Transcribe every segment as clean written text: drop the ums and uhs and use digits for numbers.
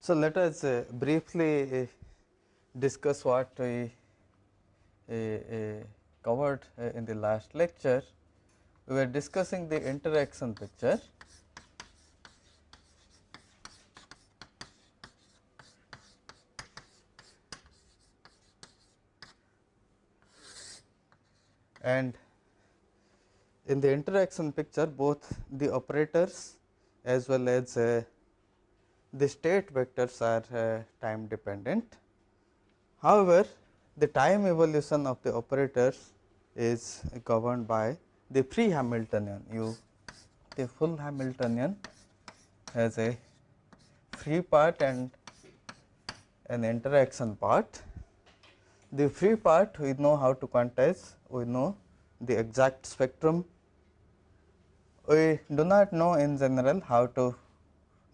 So, let us briefly discuss what we covered in the last lecture. We were discussing the interaction picture. And in the interaction picture, both the operators as well as the state vectors are time dependent. However, the time evolution of the operators is governed by the free Hamiltonian. The full Hamiltonian has a free part and an interaction part. The free part we know how to quantize, we know the exact spectrum. We do not know in general how to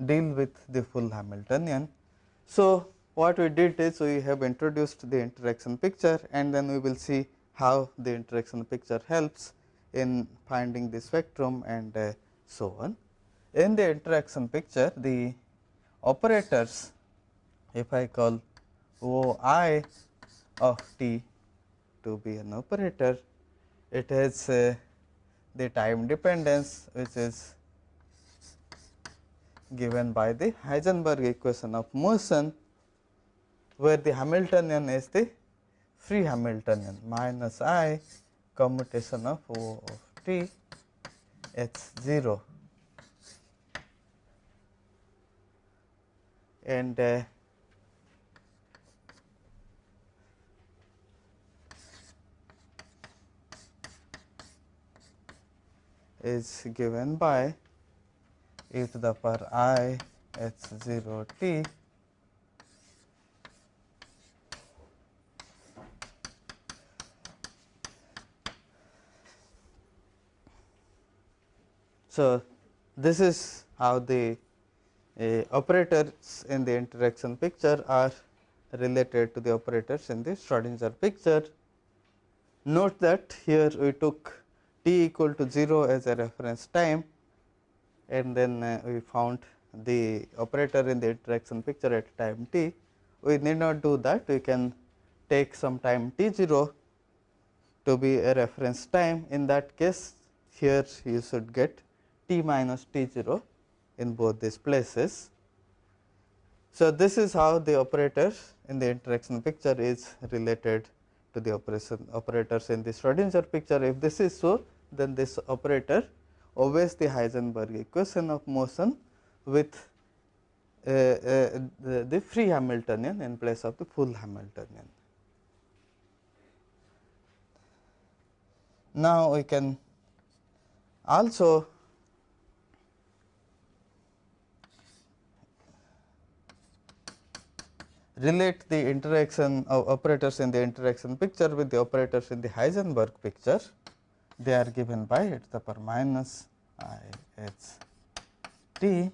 deal with the full Hamiltonian. So, what we did is we have introduced the interaction picture, and then we will see how the interaction picture helps in finding the spectrum and so on. In the interaction picture, the operators, if I call O I of t to be an operator, it has the time dependence, which is given by the Heisenberg equation of motion, where the Hamiltonian is the free Hamiltonian minus I commutation of O of t h 0, and is given by e to the power I h 0 t So, this is how the operators in the interaction picture are related to the operators in the Schrodinger picture. Note that here we took t equal to 0 as a reference time, and then we found the operator in the interaction picture at time t. We need not do that, we can take some time t 0 to be a reference time. In that case, here you should get t minus t 0 in both these places. So, this is how the operator in the interaction picture is related to the operators in the Schrodinger picture. If this is so, then this operator obeys the Heisenberg equation of motion with the free Hamiltonian in place of the full Hamiltonian. Now, we can also relate the interaction of operators in the interaction picture with the operators in the Heisenberg picture. They are given by e to the power minus I h t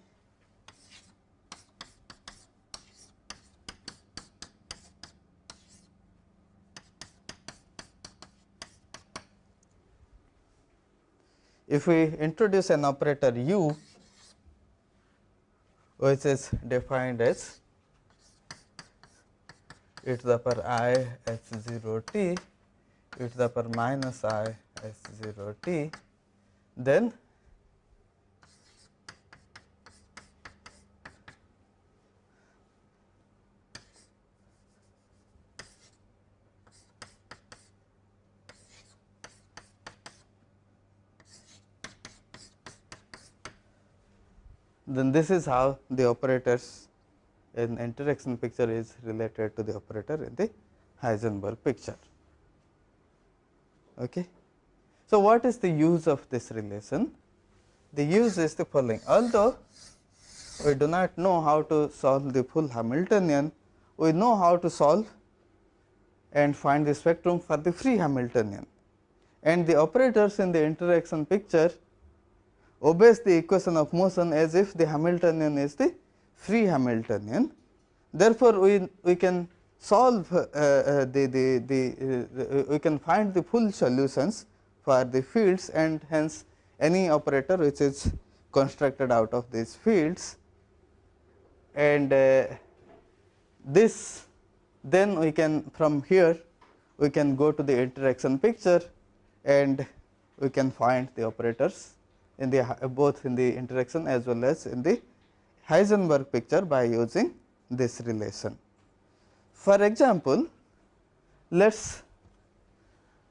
if we introduce an operator u, which is defined as e to the power I h 0 t e to the power minus I h 0 t, then this is how the operators in interaction picture is related to the operator in the Heisenberg picture. Okay. So, what is the use of this relation? The use is the following: although we do not know how to solve the full Hamiltonian, we know how to solve and find the spectrum for the free Hamiltonian, and the operators in the interaction picture obeys the equation of motion as if the Hamiltonian is the free Hamiltonian. Therefore, we can solve we can find the full solutions for the fields, and hence any operator which is constructed out of these fields, and this, then we can, from here we can go to the interaction picture and we can find the operators in the both in the interaction as well as in the Heisenberg picture by using this relation. For example, let us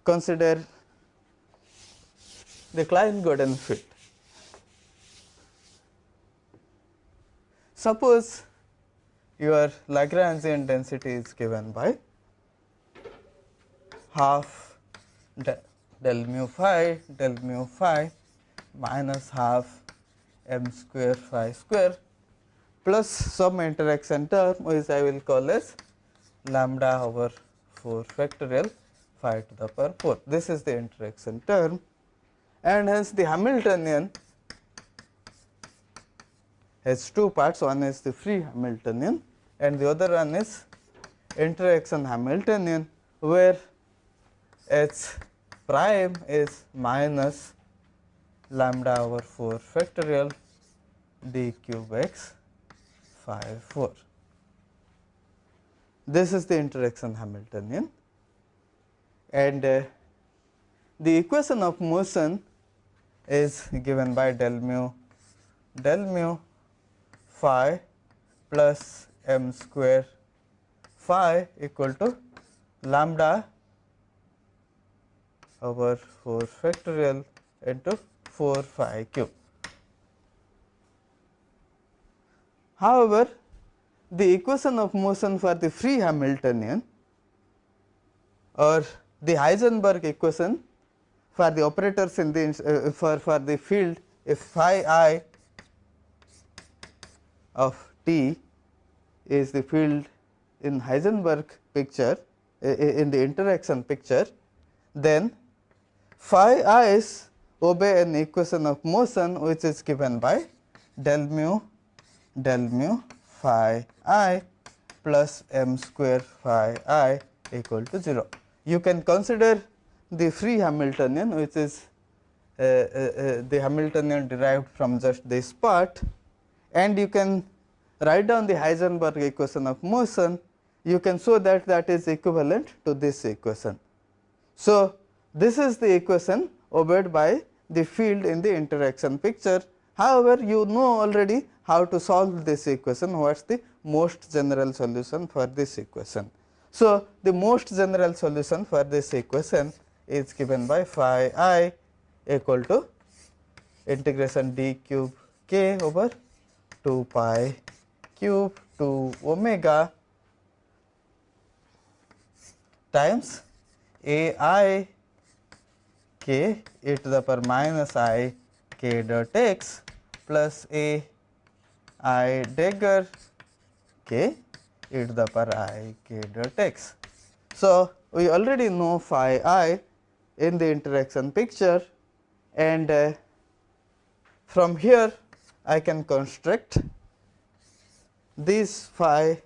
consider the Klein-Gordon field. Suppose your Lagrangian density is given by half del mu phi minus half m square phi square plus some interaction term which I will call as lambda over 4 factorial phi to the power 4. This is the interaction term, and hence the Hamiltonian has two parts. One is the free Hamiltonian and the other one is interaction Hamiltonian, where h prime is minus lambda over 4 factorial d cube x phi 4. This is the interaction Hamiltonian, and the equation of motion is given by del mu phi plus m square phi equal to lambda over 4 factorial into 4 phi cube. However, the equation of motion for the free Hamiltonian or the Heisenberg equation for the operators in the for the field, if phi I of t is the field in Heisenberg picture, in the interaction picture, then phi i's obey an equation of motion which is given by del mu phi I plus m square phi I equal to 0. You can consider the free Hamiltonian, which is the Hamiltonian derived from just this part, and you can write down the Heisenberg equation of motion. You can show that that is equivalent to this equation. So, this is the equation obeyed by the field in the interaction picture. However, you know already how to solve this equation, what is the most general solution for this equation. So, the most general solution for this equation is given by phi I equal to integration d cube k over 2 pi cube 2 omega times a I k e to the power minus I k dot x plus a I dagger k e to the power I k dot x. So, we already know phi I in the interaction picture, and from here I can construct this phi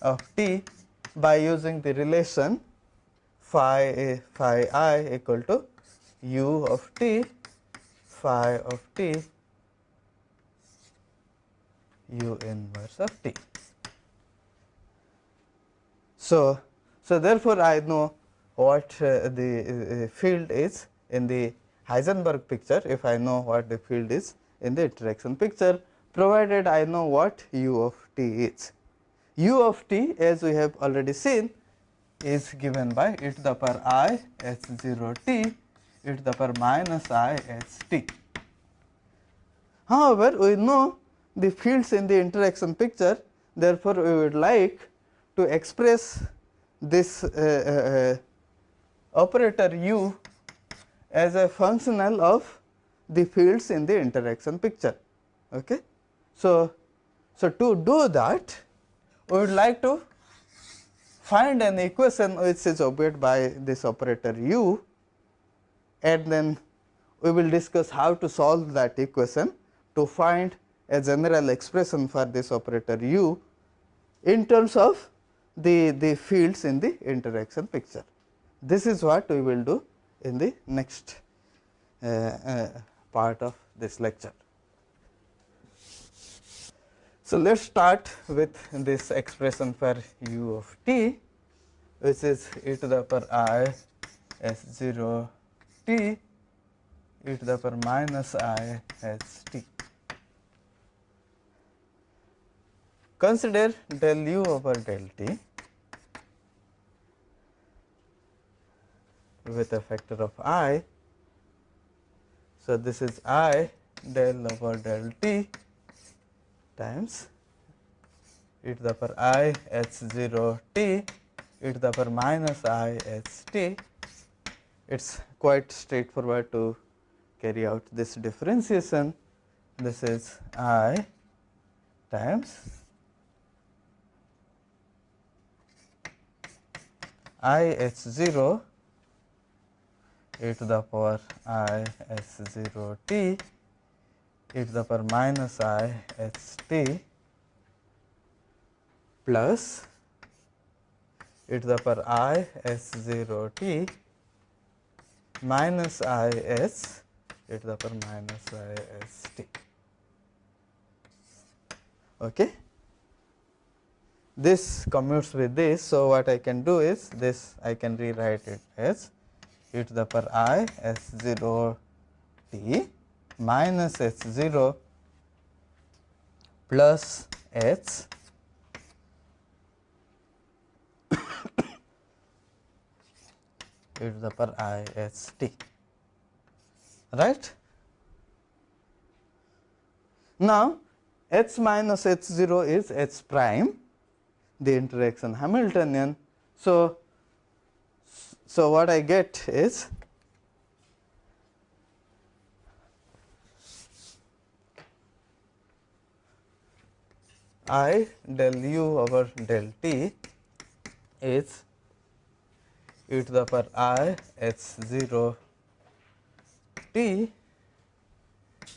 of t by using the relation phi I equal to u of t phi of t u inverse of t. So, therefore, I know what the field is in the Heisenberg picture if I know what the field is in the interaction picture, provided I know what u of t is. U of t, as we have already seen, is given by e to the power I h 0 t e to the power minus I h t. However, we know the fields in the interaction picture, therefore, we would like to express this operator u as a functional of the fields in the interaction picture. Okay. So, to do that, we would like to find an equation which is obeyed by this operator u, and then we will discuss how to solve that equation to find a general expression for this operator u in terms of the fields in the interaction picture. This is what we will do in the next part of this lecture. So, let us start with this expression for u of t, which is e to the power I s 0 t e to the power minus I s t. Consider del u over del t with a factor of I. So, this is I del over del t times e to the power I h 0 t e to the power minus I h t. It is quite straightforward to carry out this differentiation. This is I times I h 0 e to the power I s 0 t e to the power minus I h t plus e to the power I s 0 t minus I s e to the power minus I s t. Okay. This commutes with this. So, what I can do is this, I can rewrite it as e to the power I s 0 t minus h 0 plus h e to the power I s t, right. Now, h minus h 0 is h prime, the interaction Hamiltonian. So, what I get is I del u over del t is e to the power I h 0 t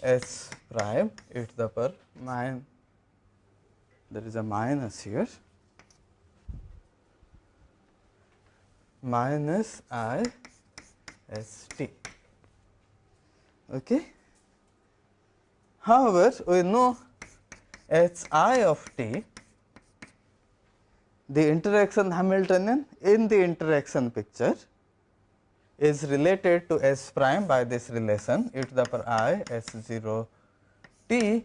h prime e to the power there is a minus here, minus I s t. Okay. However, we know h I of t, the interaction Hamiltonian in the interaction picture, is related to s prime by this relation e to the power I s 0 t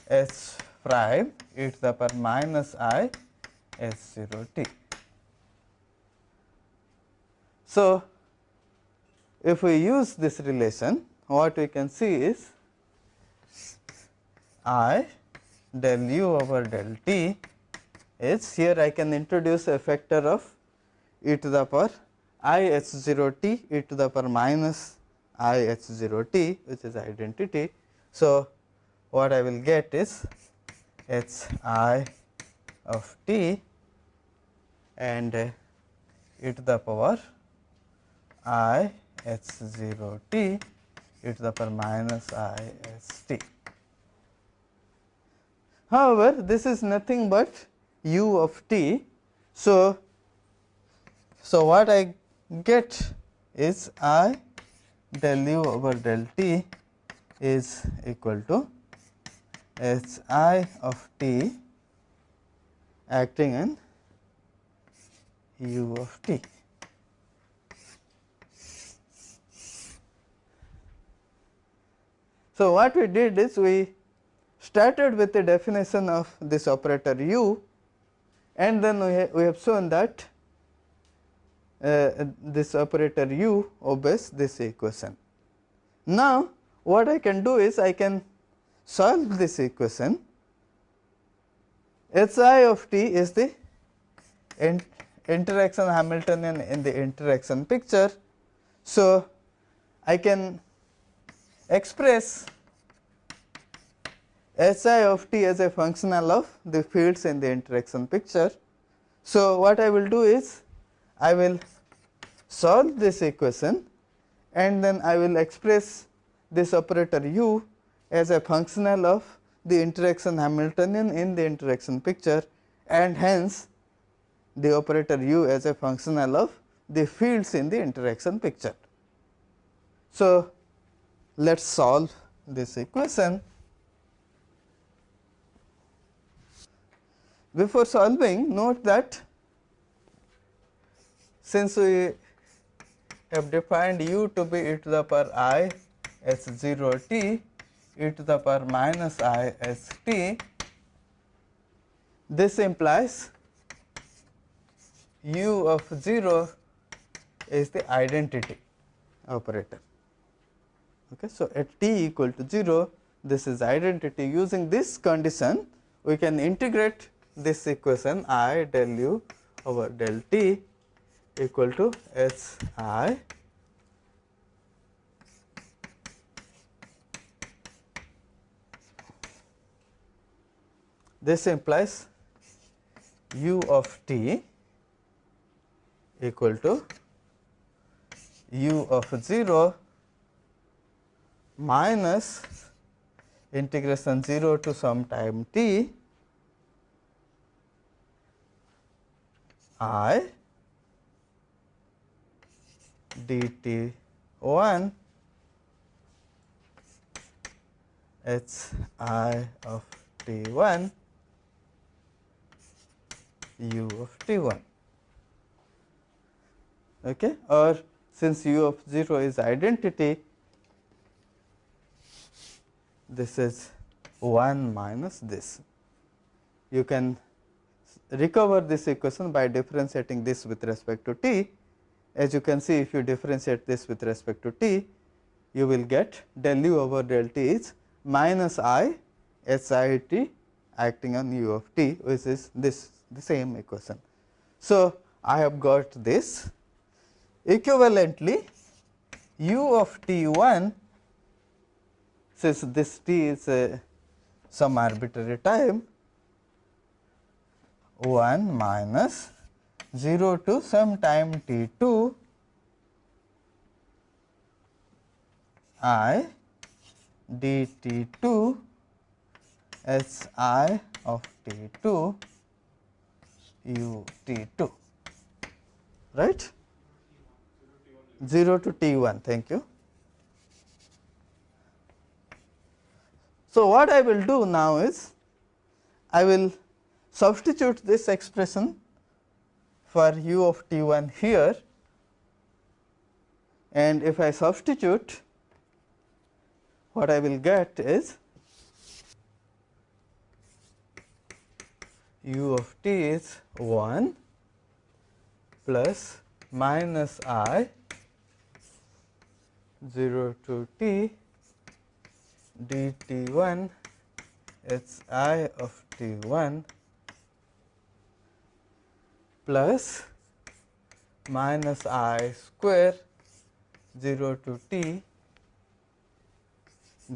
s prime e to the power minus I s 0 t. So, if we use this relation, what we can see is I del u over del t is, here I can introduce a factor of e to the power I h 0 t e to the power minus I h 0 t, which is identity. So, what I will get is h I of t and e to the power I h 0 t e to the power minus I s t. However, this is nothing but u of t. So, what I get is I del u over del t is equal to h I of t acting in u of t. So, what we did is we started with the definition of this operator u, and then we have shown that this operator u obeys this equation. Now, what I can do is I can solve this equation. H I of t is the interaction Hamiltonian in the interaction picture. So, I can express h I of t as a functional of the fields in the interaction picture. So, what I will do is I will solve this equation and then I will express this operator u as a functional of the interaction Hamiltonian in the interaction picture, and hence the operator u as a functional of the fields in the interaction picture. So, let us solve this equation. Before solving, note that since we have defined u to be e to the power I as 0 t, e to the power minus I as t, this implies u of 0 is the identity operator. Okay. So, at t equal to 0, this is identity. Using this condition, we can integrate this equation I del u over del t equal to S I this implies u of t equal to u of 0 minus integration 0 to some time t I dt 1 h I of t 1 u of t 1. Okay. Or since u of 0 is identity, this is 1 minus this. You can recover this equation by differentiating this with respect to t. As you can see, if you differentiate this with respect to t, you will get del u over del t is minus I h I t acting on u of t, which is this the same equation. So, I have got this. Equivalently, u of t 1, since this t is some arbitrary time, 1 minus 0 to some time t 2 I dt 2 h I of t 2 u t 2, right. 0 to t 1, thank you. So, what I will do now is, I will substitute this expression for u of t 1 here, and if I substitute, what I will get is u of t is 1 plus minus I 0 to t dt 1 h I of t 1 plus minus I square 0 to t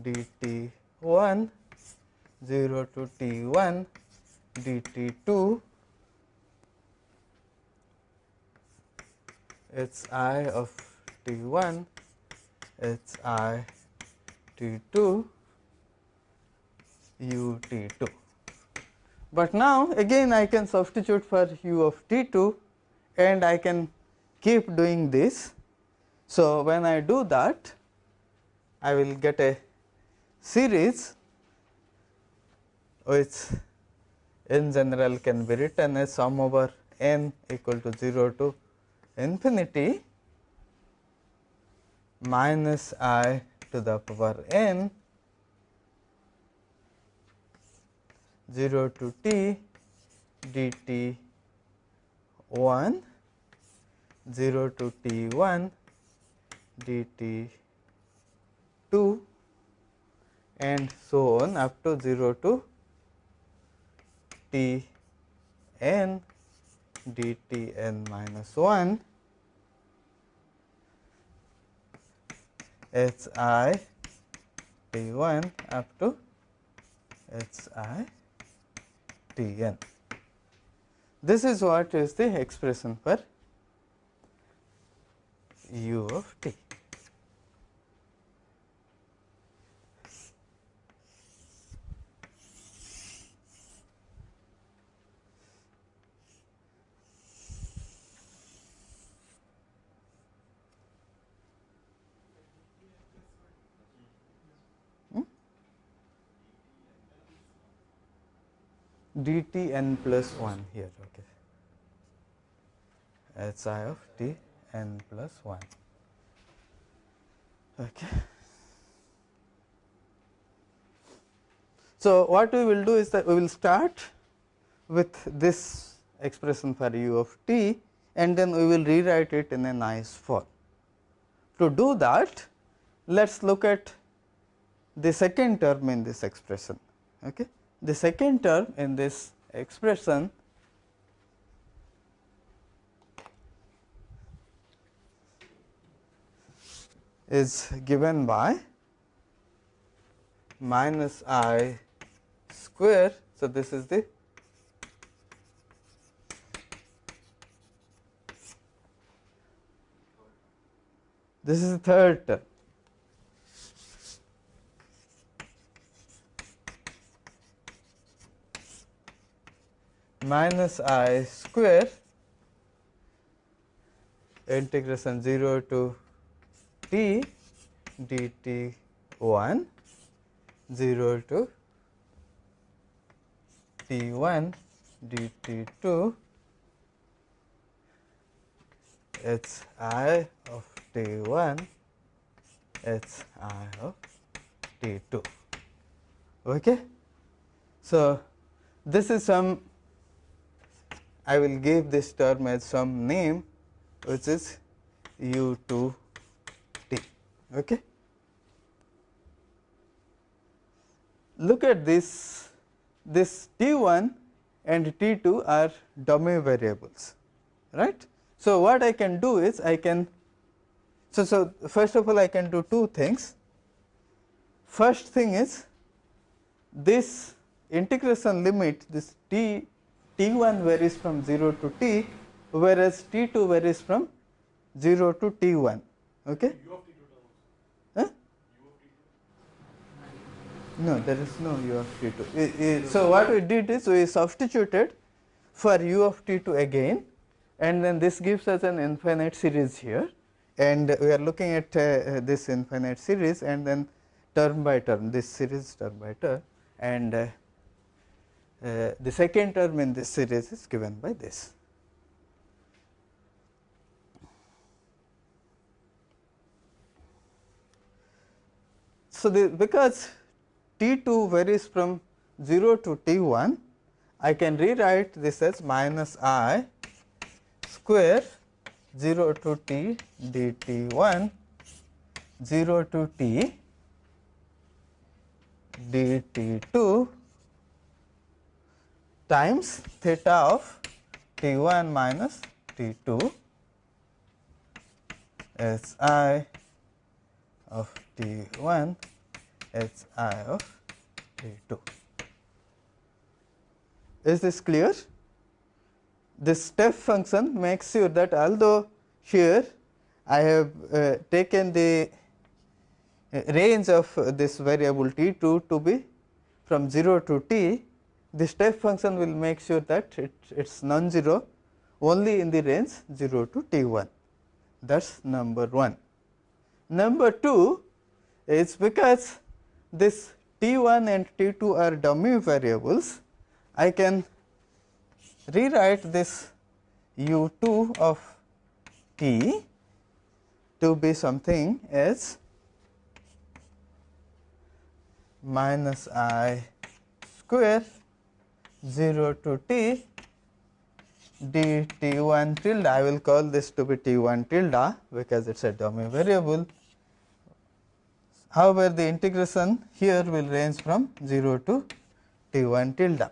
dt 1 0 to t 1 dt 2 h I of t 1 h I t 2 u t 2. But now again I can substitute for u of t 2 and I can keep doing this. So, when I do that, I will get a series which in general can be written as sum over n equal to 0 to infinity minus I to the power n 0 to t dt 1 0 to t 1 dt 2 and so on up to 0 to t n dt n minus 1 h I t 1 up to h I t n. This is what is the expression for u of t. dt n plus 1 here, okay, h I of t n plus 1. Okay. So, what we will do is that we will start with this expression for u of t and then we will rewrite it in a nice form. To do that, let us look at the second term in this expression. Okay. The second term in this expression is given by minus I square. So, this is the third term. Minus I square integration 0 to t dt 1 0 to t 1 dt 2 h I of t 1 h I of t 2. Okay. So, this is some, I will give this term as some name which is u 2 t. Okay. Look at this t 1 and t 2 are dummy variables, right. So, what I can do is I can, so first of all I can do two things. First thing is this integration limit, this t 1 varies from 0 to t, whereas t 2 varies from 0 to t 1. Okay. Huh? No, there is no u of t 2. So, what we did is we substituted for u of t 2 again, and then this gives us an infinite series here, and we are looking at this infinite series and then term by term, this series term by term, and the second term in this series is given by this. So, because t 2 varies from 0 to t 1, I can rewrite this as minus I square 0 to t dt 1 0 to t dt 2 times theta of t 1 minus t 2 h I of t 1 h I of t 2. Is this clear? This step function makes sure that although here I have taken the range of this variable t 2 to be from 0 to t, the step function will make sure that it is non-zero only in the range 0 to t 1. That is number 1. Number 2 is because this t 1 and t 2 are dummy variables, I can rewrite this u 2 of t to be something as minus I square 0 to t d t 1 tilde. I will call this to be t 1 tilde because it is a dummy variable. However, the integration here will range from 0 to t 1 tilde.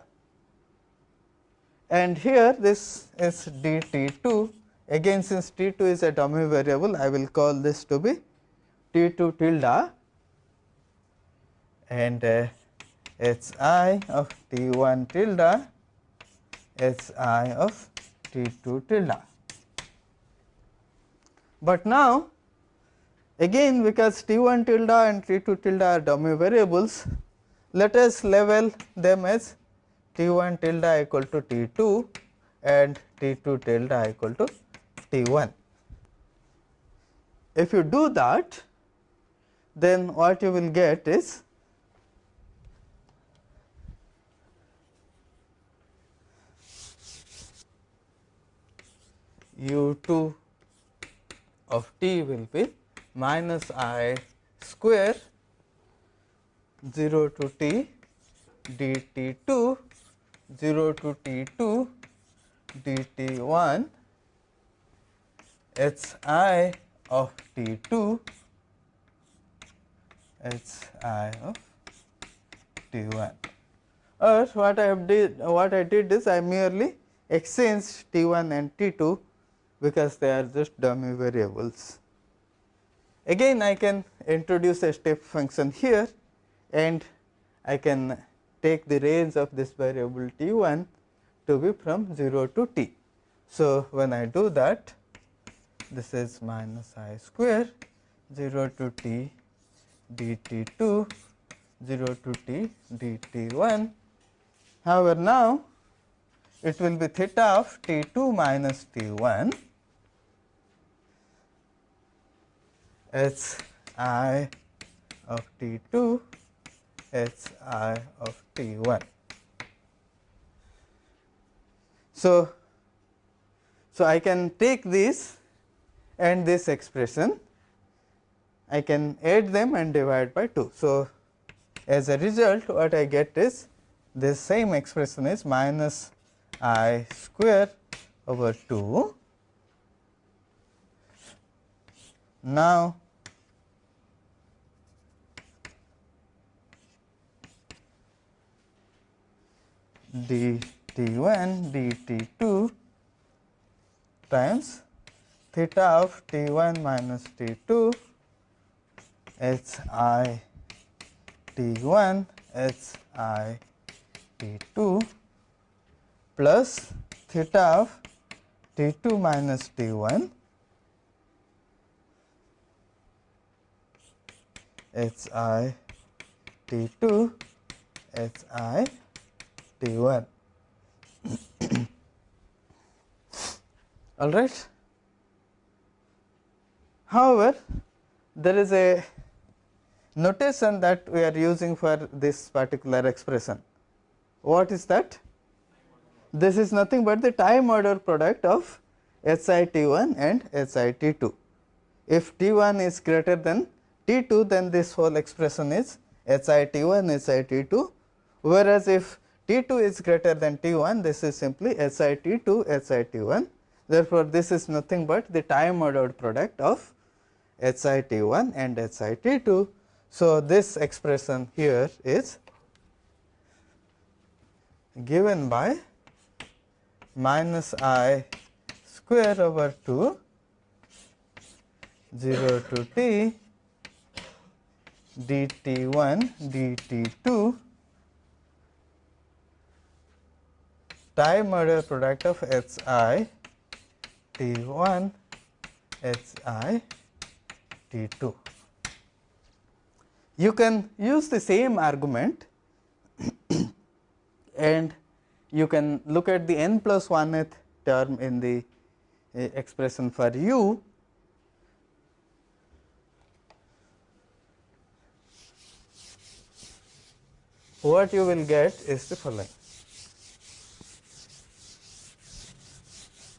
And here this is d t 2, again since t 2 is a dummy variable, I will call this to be t 2 tilde and h I of t 1 tilde h I of t 2 tilde. But now again because t 1 tilde and t 2 tilde are dummy variables, let us label them as t 1 tilde equal to t 2 and t 2 tilde equal to t 1. If you do that, then what you will get is u2 of t will be minus I square 0 to t dt2 0 to t2 dt1 h I of t2 h I of t1. Or what I did is I merely exchanged t1 and t2 because they are just dummy variables. Again I can introduce a step function here and I can take the range of this variable t1 to be from 0 to t. So, when I do that, this is minus I square 0 to t dt2 0 to t dt1. However, now it will be theta of t2 minus t1 h I of t2 h I of t1. So, I can take this and this expression, I can add them and divide by 2. So, as a result what I get is this same expression is minus I square over 2. Now, dt1 dt2 times theta of t1 minus t2 h I t1 h I t2 plus theta of t2 minus t1 h I t2 h I t1. All right. However, there is a notation that we are using for this particular expression. What is that? This is nothing but the time order product of h I t1 and h I t2. If t1 is greater than t2, then this whole expression is h I t1 h I t2, whereas if t2 is greater than t1, this is simply h I t2 h I t1. Therefore, this is nothing but the time ordered product of h I t1 and h I t2. So, this expression here is given by minus I square over 2 0 to t dt1 dt2 time order product of h I t1 h I t2. You can use the same argument and you can look at the n plus 1th term in the expression for u. What you will get is the following.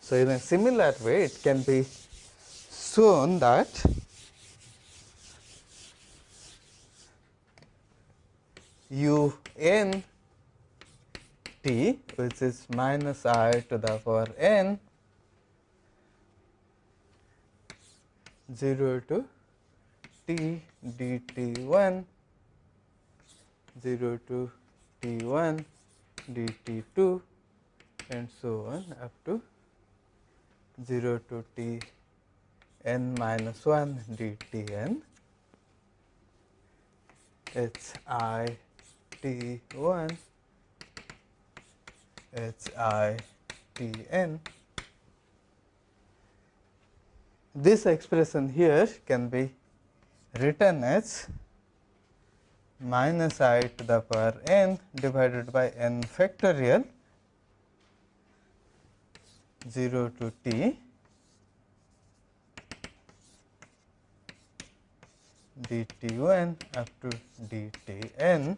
So, in a similar way it can be shown that u n t, which is minus I to the power n 0 to t dt1 0 to t1 dt2 and so on up to 0 to t n minus 1 dtn h I t1 h I tn. This expression here can be written as minus I to the power n divided by n factorial 0 to t dt1 up to dtn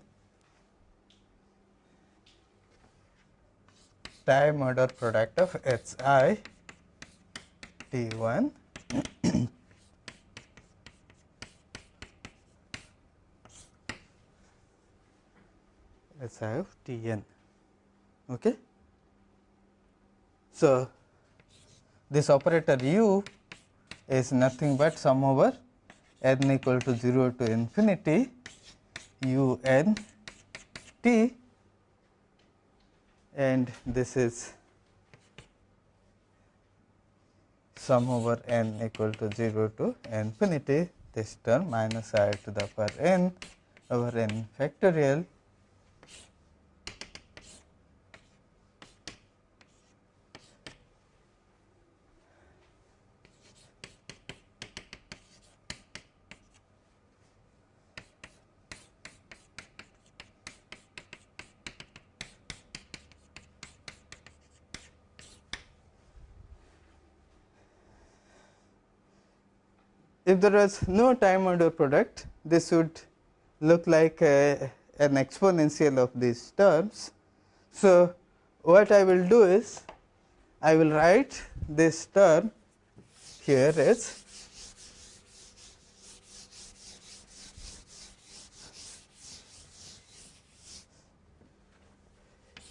time order product of h I T1 as I have Tn. Okay. So, this operator u is nothing but sum over n equal to 0 to infinity u n t, and this is sum over n equal to 0 to infinity this term minus I to the power n over n factorial if there was no time order product, this would look like an exponential of these terms. So, what I will do is, I will write this term here as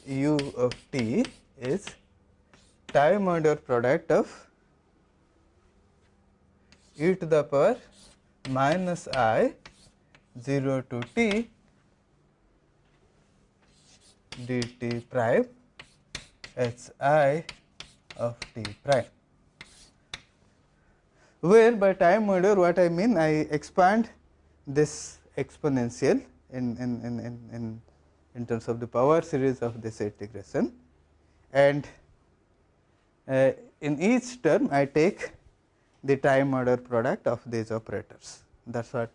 u of t is time order product of e to the power minus I 0 to t dt prime h I of t prime, where by time order what I mean, I expand this exponential in terms of the power series of this integration, and in each term I take the time order product of these operators. That is what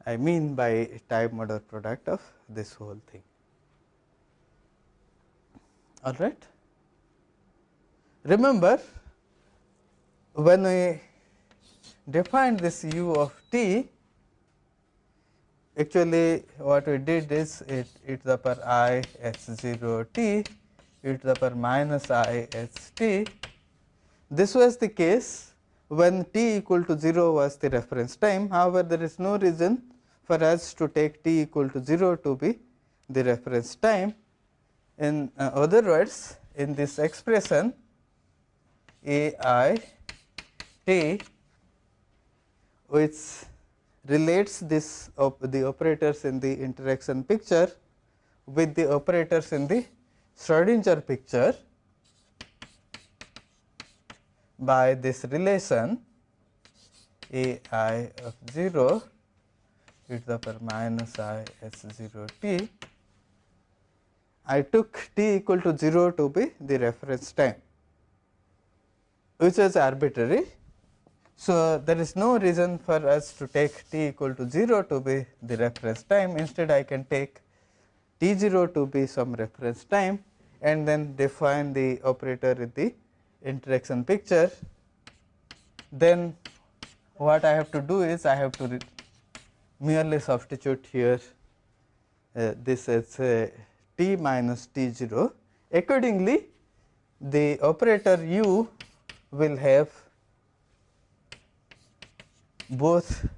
I mean by time order product of this whole thing. All right. Remember, when we defined this u of t, actually what we did is e to the power I h 0 t e to the power minus I h t. This was the case when t equal to 0 was the reference time. However, there is no reason for us to take t equal to 0 to be the reference time. In other words, in this expression a I t, which relates this the operators in the interaction picture with the operators in the Schrodinger picture by this relation a I of 0 e to the power minus I h 0 t, I took t equal to 0 to be the reference time, which is arbitrary. So, there is no reason for us to take t equal to 0 to be the reference time. Instead, I can take t 0 to be some reference time and then define the operator in the interaction picture. Then what I have to do is, I have to merely substitute here this as t minus t 0. Accordingly, the operator u will have both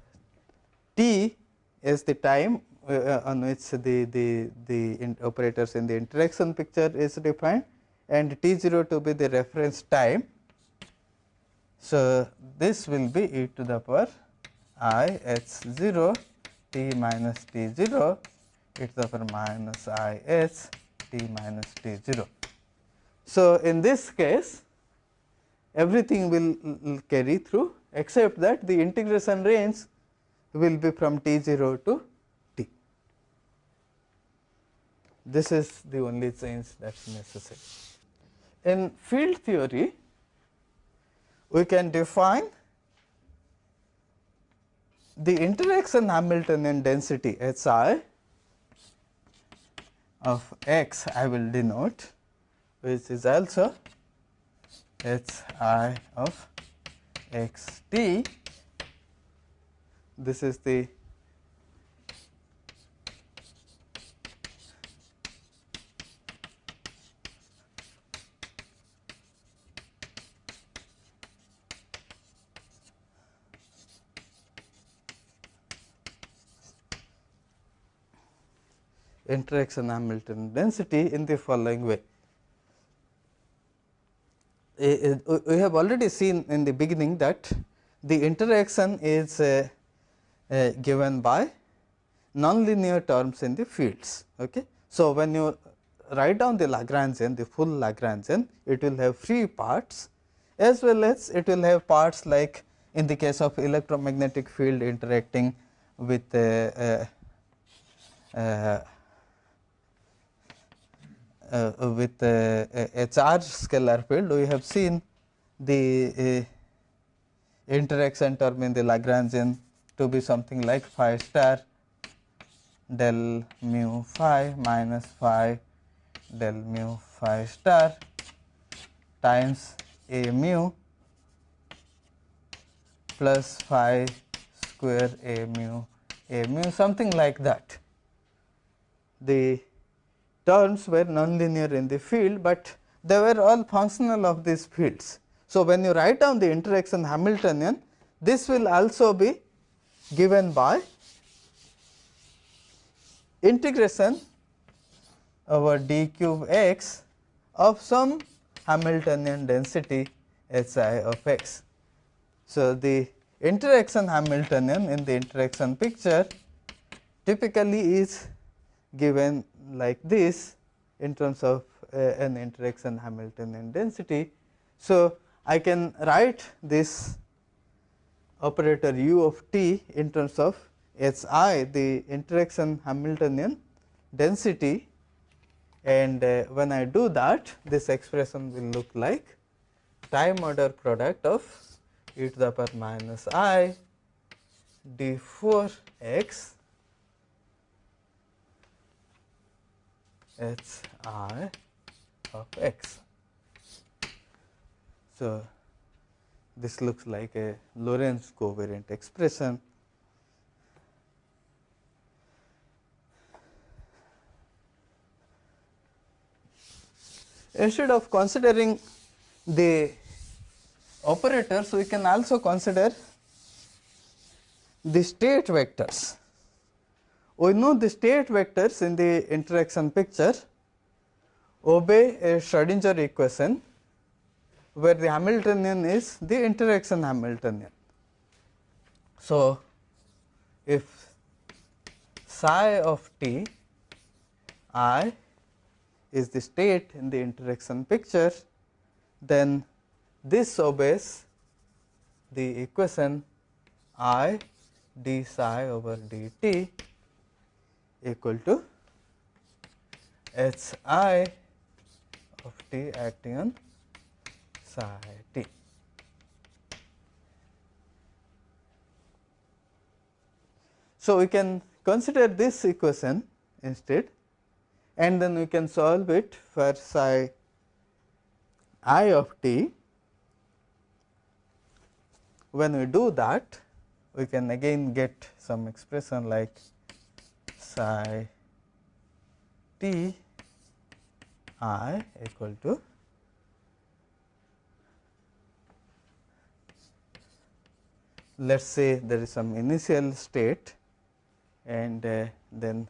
t is the time on which the operators in the interaction picture is defined, and t 0 to be the reference time. So, this will be e to the power I h 0 t minus t 0 e to the power minus I h t minus t 0. So, in this case everything will carry through, except that the integration range will be from t 0 to t. This is the only change that is necessary. In field theory, we can define the interaction Hamiltonian density H I of x, I will denote, which is also H I of x t. This is the interaction Hamiltonian density in the following way. We have already seen in the beginning that the interaction is given by nonlinear terms in the fields. Okay. So, when you write down the Lagrangian, the full Lagrangian, it will have free parts as well as it will have parts like in the case of electromagnetic field interacting with a charge scalar field. We have seen the interaction term in the Lagrangian to be something like phi star del mu phi minus phi del mu phi star times a mu plus phi square a mu something like that. The terms were nonlinear in the field, but they were all functional of these fields. So, when you write down the interaction Hamiltonian, this will also be given by integration over d cube x of some Hamiltonian density h I of x. So, the interaction Hamiltonian in the interaction picture typically is given like this in terms of an interaction Hamiltonian density. So, I can write this operator u of t in terms of h I, the interaction Hamiltonian density, and when I do that, this expression will look like time order product of e to the power minus I d4 x h I of x. So, this looks like a Lorentz covariant expression. Instead of considering the operators, we can also consider the state vectors. We know the state vectors in the interaction picture obey a Schrodinger equation where the Hamiltonian is the interaction Hamiltonian. So, if psi of t I is the state in the interaction picture, then this obeys the equation I d psi over dt equal to h I of t acting on psi t. So, we can consider this equation instead, and then we can solve it for psi I of t. When we do that, we can again get some expression like psi t I equal to let us say there is some initial state and then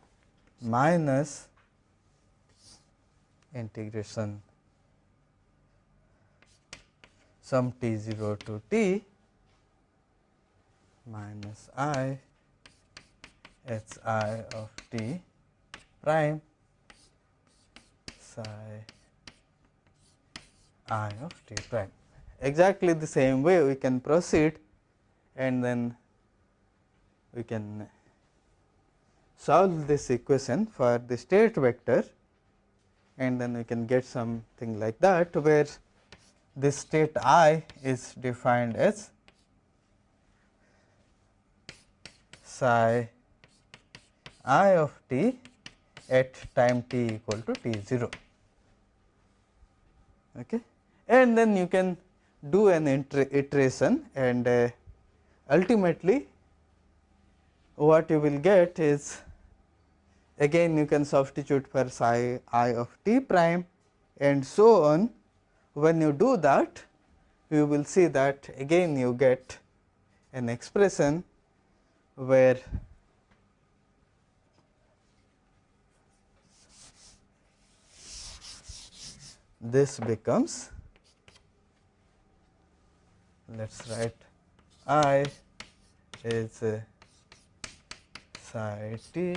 minus integration some t0 to t minus I h I of t prime psi I of t prime. Exactly the same way we can proceed, and then we can solve this equation for the state vector, and then we can get something like that where this state I is defined as psi I of t at time t equal to t0. Okay. And then you can do an iteration, and ultimately what you will get is, again you can substitute for psi I of t prime and so on. When you do that, you will see that again you get an expression where this becomes, let us write I is psi t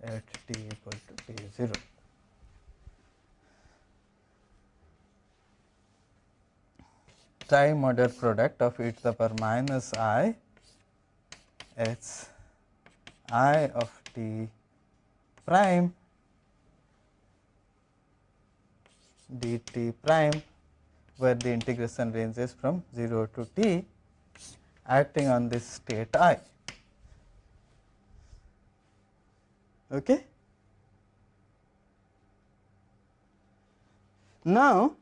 at t equal to t 0. Time order product of e to the power minus I h I of t prime dt prime, where the integration ranges from 0 to t, acting on this state I. Okay. Now,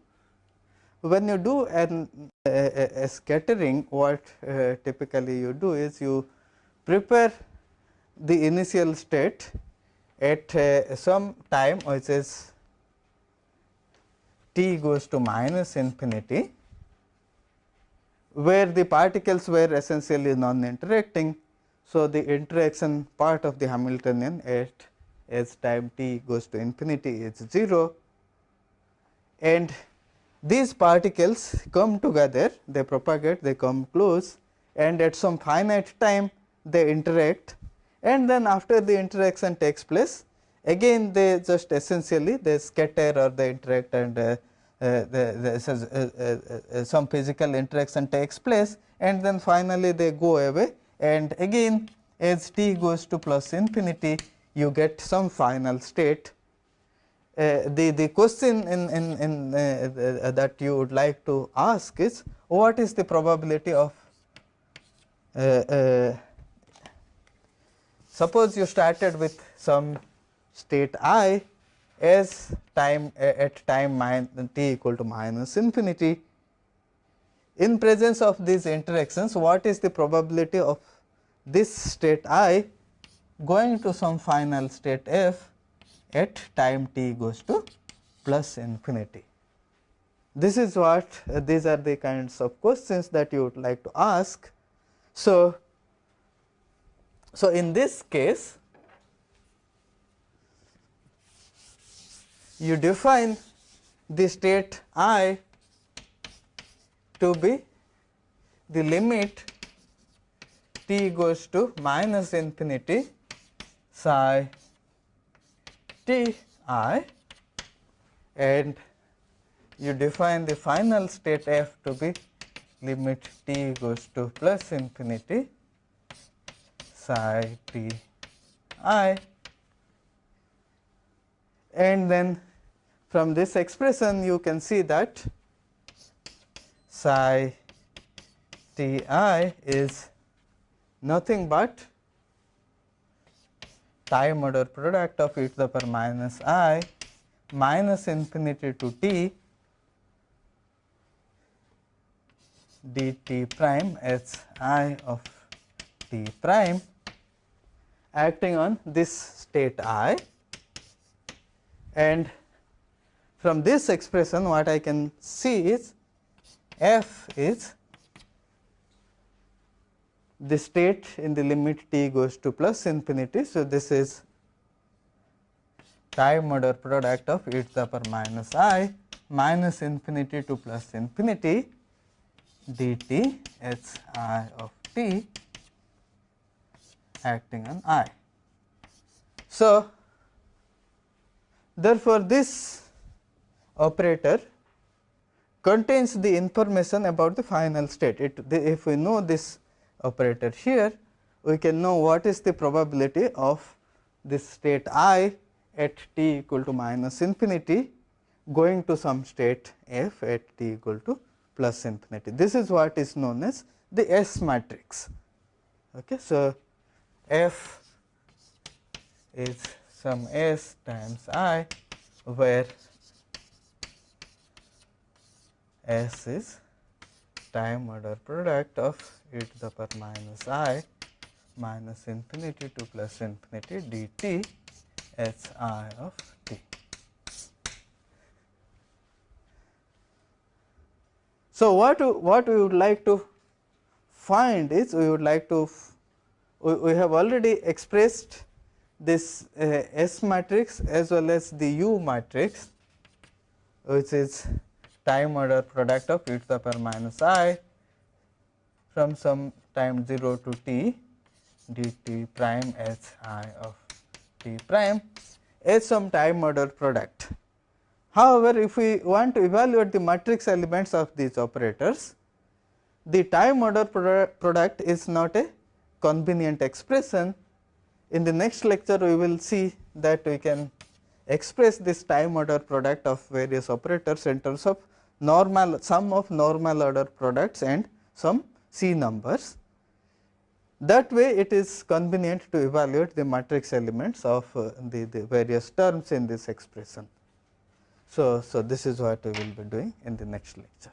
when you do a scattering, what typically you do is you prepare the initial state at some time which is t goes to minus infinity, where the particles were essentially non-interacting. So, the interaction part of the Hamiltonian at as time t goes to infinity is 0, and these particles come together, they propagate, they come close, and at some finite time they interact, and then after the interaction takes place, again they just essentially they scatter or they interact, and some physical interaction takes place, and then finally they go away, and again as t goes to plus infinity you get some final state. The question that you would like to ask is, what is the probability of suppose you started with some state I as time at time t equal to minus infinity. In presence of these interactions, what is the probability of this state I going to some final state f at time t goes to plus infinity? This is what these are the kinds of questions that you would like to ask. So in this case, you define the state I to be the limit t goes to minus infinity psi t I, and you define the final state f to be limit t goes to plus infinity psi t I, and then from this expression you can see that psi t I is nothing but time order product of e to the power minus I minus infinity to t dt prime h I of t prime, acting on this state I, and from this expression what I can see is f is the state in the limit t goes to plus infinity. So, this is time order product of e to the power minus I minus infinity to plus infinity dt h I of t acting on I. So, therefore, this operator contains the information about the final state. If we know this operator here, we can know what is the probability of this state I at t equal to minus infinity going to some state f at t equal to plus infinity. This is what is known as the S matrix. Okay. So, f is some S times I, where S is time order product of e to the power minus I minus infinity to plus infinity dt h I of t. So, what we would like to find is, we would like to we have already expressed this S matrix as well as the U matrix which is time order product of e to the power minus I from some time 0 to t dt prime h I of t prime is some time order product. However, if we want to evaluate the matrix elements of these operators, the time order product is not a convenient expression. In the next lecture, we will see that we can express this time order product of various operators in terms of normal sum of normal order products and some C numbers. That way, it is convenient to evaluate the matrix elements of the various terms in this expression. So, this is what we will be doing in the next lecture.